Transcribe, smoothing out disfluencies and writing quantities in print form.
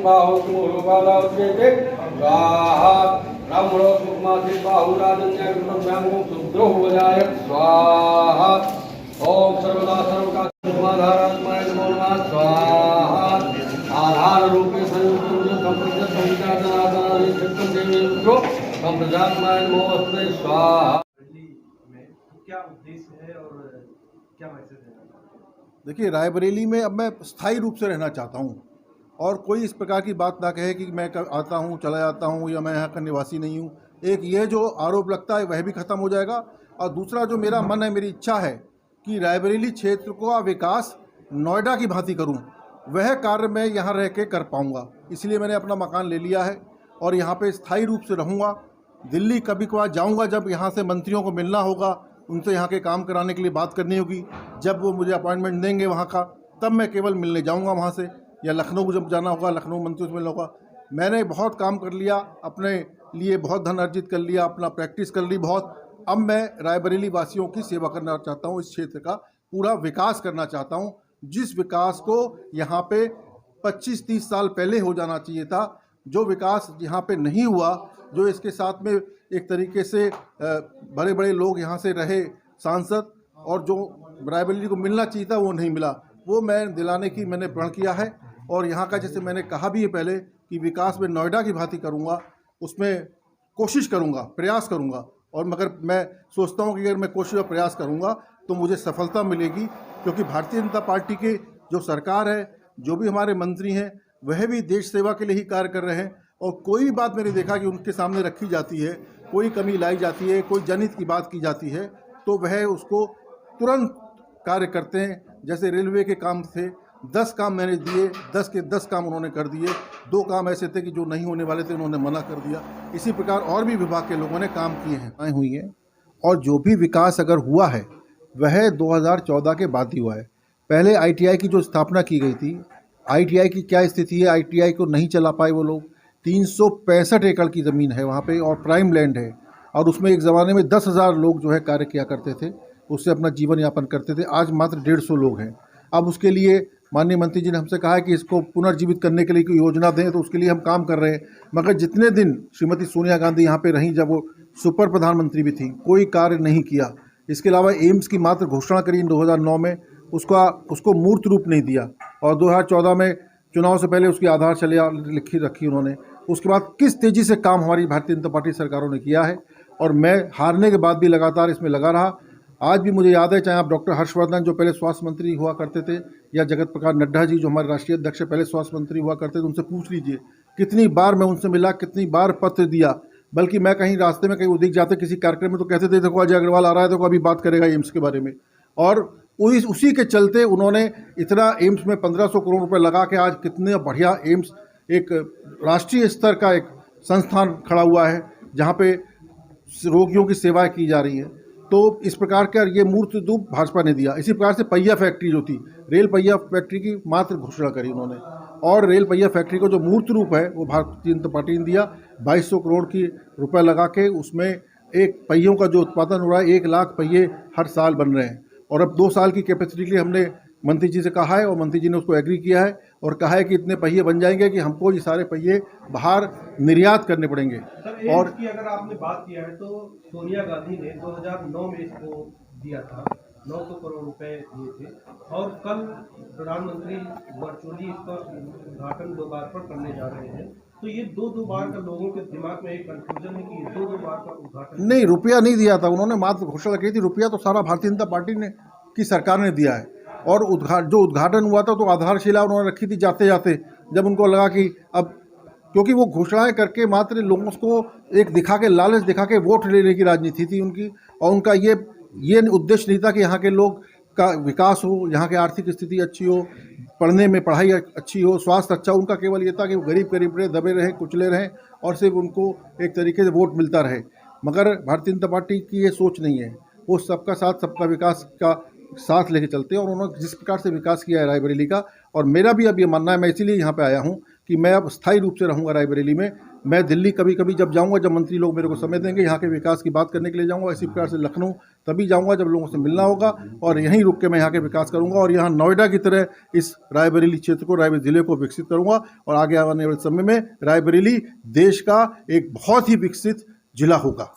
बाहो कुमुरुपादावत्येते स्वाहा ब्राह्मणो सुखमासी बाहुराजन्याकृतव्यामो शुद्रो वजाय स्वाहा ओम सर्वदा सर्वकामाधारात्माय नमो नमः स्वाहा आधार रूपे संयुक्त संप्रज्ञ संविचारनादानि चित्तं देवी रुद्रो संप्रजात्माय नमोस्ते स्वाहा। क्या उद्देश्य है और क्या मैसेज है? देखिए, रायबरेली में अब मैं स्थायी रूप से रहना चाहता हूँ और कोई इस प्रकार की बात ना कहे कि मैं आता हूँ चला जाता हूँ या मैं यहाँ का निवासी नहीं हूँ। एक ये जो आरोप लगता है वह भी ख़त्म हो जाएगा और दूसरा जो मेरा मन है, मेरी इच्छा है कि रायबरेली क्षेत्र का विकास नोएडा की भांति करूँ, वह कार्य मैं यहाँ रह के कर पाऊँगा। इसलिए मैंने अपना मकान ले लिया है और यहाँ पे स्थायी रूप से रहूँगा। दिल्ली कभी कभार जाऊँगा, जब यहाँ से मंत्रियों को मिलना होगा, उनसे यहाँ के काम कराने के लिए बात करनी होगी, जब वो मुझे अपॉइंटमेंट देंगे वहाँ का, तब मैं केवल मिलने जाऊँगा वहाँ से, या लखनऊ जब जाना होगा लखनऊ मंत्रियों से मिलना होगा। मैंने बहुत काम कर लिया, अपने लिए बहुत धन अर्जित कर लिया, अपना प्रैक्टिस कर ली बहुत। अब मैं रायबरेली वासियों की सेवा करना चाहता हूँ, इस क्षेत्र का पूरा विकास करना चाहता हूँ, जिस विकास को यहाँ पे 25-30 साल पहले हो जाना चाहिए था। जो विकास यहाँ पे नहीं हुआ, जो इसके साथ में एक तरीके से बड़े बड़े लोग यहाँ से रहे सांसद, और जो रायबरेली को मिलना चाहिए था वो नहीं मिला, वो मैं दिलाने की मैंने प्रण किया है। और यहाँ का, जैसे मैंने कहा भी है पहले, कि विकास में नोएडा की भांति करूँगा, उसमें कोशिश करूँगा, प्रयास करूँगा। और मगर मैं सोचता हूँ कि अगर मैं कोशिश और प्रयास करूँगा तो मुझे सफलता मिलेगी, क्योंकि भारतीय जनता पार्टी की जो सरकार है, जो भी हमारे मंत्री हैं, वह भी देश सेवा के लिए ही कार्य कर रहे हैं। और कोई भी बात मैंने देखा कि उनके सामने रखी जाती है, कोई कमी लाई जाती है, कोई जनहित की बात की जाती है, तो वह उसको तुरंत कार्य करते हैं। जैसे रेलवे के काम थे, 10 काम मैंने दिए, 10 के 10 काम उन्होंने कर दिए। 2 काम ऐसे थे कि जो नहीं होने वाले थे, उन्होंने मना कर दिया। इसी प्रकार और भी विभाग के लोगों ने काम किए हैं, हुई हैं। और जो भी विकास अगर हुआ है वह 2014 के बाद ही हुआ है। पहले ITI की जो स्थापना की गई थी, ITI की क्या स्थिति है, ITI को नहीं चला पाए वो लोग। 365 एकड़ की ज़मीन है वहाँ पे और प्राइम लैंड है, और उसमें एक ज़माने में 10,000 लोग जो है कार्य किया करते थे, उससे अपना जीवन यापन करते थे। आज मात्र 150 लोग हैं। अब उसके लिए माननीय मंत्री जी ने हमसे कहा है कि इसको पुनर्जीवित करने के लिए कोई योजना दें, तो उसके लिए हम काम कर रहे हैं। मगर जितने दिन श्रीमती सोनिया गांधी यहाँ पे रहीं, जब वो सुपर प्रधानमंत्री भी थी, कोई कार्य नहीं किया। इसके अलावा एम्स की मात्र घोषणा करी 2009 में, उसको मूर्त रूप नहीं दिया, और 2014 में चुनाव से पहले उसकी आधारशिला लिखी रखी उन्होंने। उसके बाद किस तेज़ी से काम हमारी भारतीय जनता पार्टी सरकारों ने किया है, और मैं हारने के बाद भी लगातार इसमें लगा रहा। आज भी मुझे याद है, चाहे आप डॉक्टर हर्षवर्धन जो पहले स्वास्थ्य मंत्री हुआ करते थे, या जगत प्रकाश नड्डा जी जो हमारे राष्ट्रीय अध्यक्ष पहले स्वास्थ्य मंत्री हुआ करते थे, उनसे पूछ लीजिए कितनी बार मैं उनसे मिला, कितनी बार पत्र दिया। बल्कि मैं कहीं रास्ते में कहीं वो दिख जाते किसी कार्यक्रम में, तो कहते थे देखो अजय अग्रवाल आ रहा है, देखो अभी बात करेगा एम्स के बारे में। और उसी के चलते उन्होंने इतना एम्स में 1500 करोड़ रुपए लगा के आज कितने बढ़िया एम्स, एक राष्ट्रीय स्तर का एक संस्थान खड़ा हुआ है, जहाँ पे रोगियों की सेवाएं की जा रही है। तो इस प्रकार का ये मूर्त रूप भाजपा ने दिया। इसी प्रकार से पहिया फैक्ट्री जो थी, रेल पहिया फैक्ट्री की मात्र घोषणा करी उन्होंने, और रेल पहिया फैक्ट्री को जो मूर्त रूप है वो भारतीय जनता पार्टी ने दिया। 2200 करोड़ की रुपए लगा के उसमें एक पहियों का जो उत्पादन हो रहा है, 1 लाख पहिए हर साल बन रहे हैं। और अब 2 साल की कैपेसिटी के लिए हमने मंत्री जी से कहा है, और मंत्री जी ने उसको एग्री किया है, और कहा है कि इतने पहिए बन जाएंगे कि हमको ये सारे पहिए बाहर निर्यात करने पड़ेंगे। और की अगर आपने बात किया है, तो सोनिया गांधी ने 2009 में इसको दिया था, 900 करोड़ रुपए दिए थे, और कल प्रधानमंत्री वर्चुअली इसका उद्घाटन 2 बार पर करने जा रहे हैं। तो ये 2 बार का लोगों के दिमाग में एक कंफ्यूजन है कि 2 बार का उद्घाटन नहीं, रुपया नहीं दिया था उन्होंने, मात्र घोषणा की थी। रुपया तो सारा भारतीय जनता पार्टी ने की सरकार ने दिया है। और जो उद्घाटन हुआ था तो आधारशिला उन्होंने रखी थी जाते जाते, जब उनको लगा कि अब, क्योंकि वो घोषणाएं करके मात्र लोगों को एक दिखा के, लालच दिखा के वोट लेने की राजनीति थी उनकी। और उनका ये उद्देश्य नहीं था कि यहाँ के लोग का विकास हो, यहाँ की आर्थिक स्थिति अच्छी हो, पढ़ने में पढ़ाई अच्छी हो, स्वास्थ्य अच्छा। उनका केवल ये था कि वो गरीब रहे, दबे रहें, कुचले रहें, और सिर्फ उनको एक तरीके से वोट मिलता रहे। मगर भारतीय जनता पार्टी की ये सोच नहीं है। वो सबका साथ, सबका विकास का साथ लेके चलते हैं। और उन्होंने जिस प्रकार से विकास किया है रायबरेली का, और मेरा भी अब ये मानना है, मैं इसीलिए यहाँ पे आया हूँ कि मैं अब स्थायी रूप से रहूँगा रायबरेली में, मैं दिल्ली कभी कभी जब जाऊंगा, जब मंत्री लोग मेरे को समय देंगे, यहाँ के विकास की बात करने के लिए जाऊंगा। इसी प्रकार से लखनऊ तभी जाऊंगा जब लोगों से मिलना होगा, और यहीं रुक के मैं यहाँ के विकास करूंगा, और यहाँ नोएडा की तरह इस रायबरेली क्षेत्र को, रायबरेली ज़िले को विकसित करूंगा। और आगे आने वाले समय में रायबरेली देश का एक बहुत ही विकसित जिला होगा।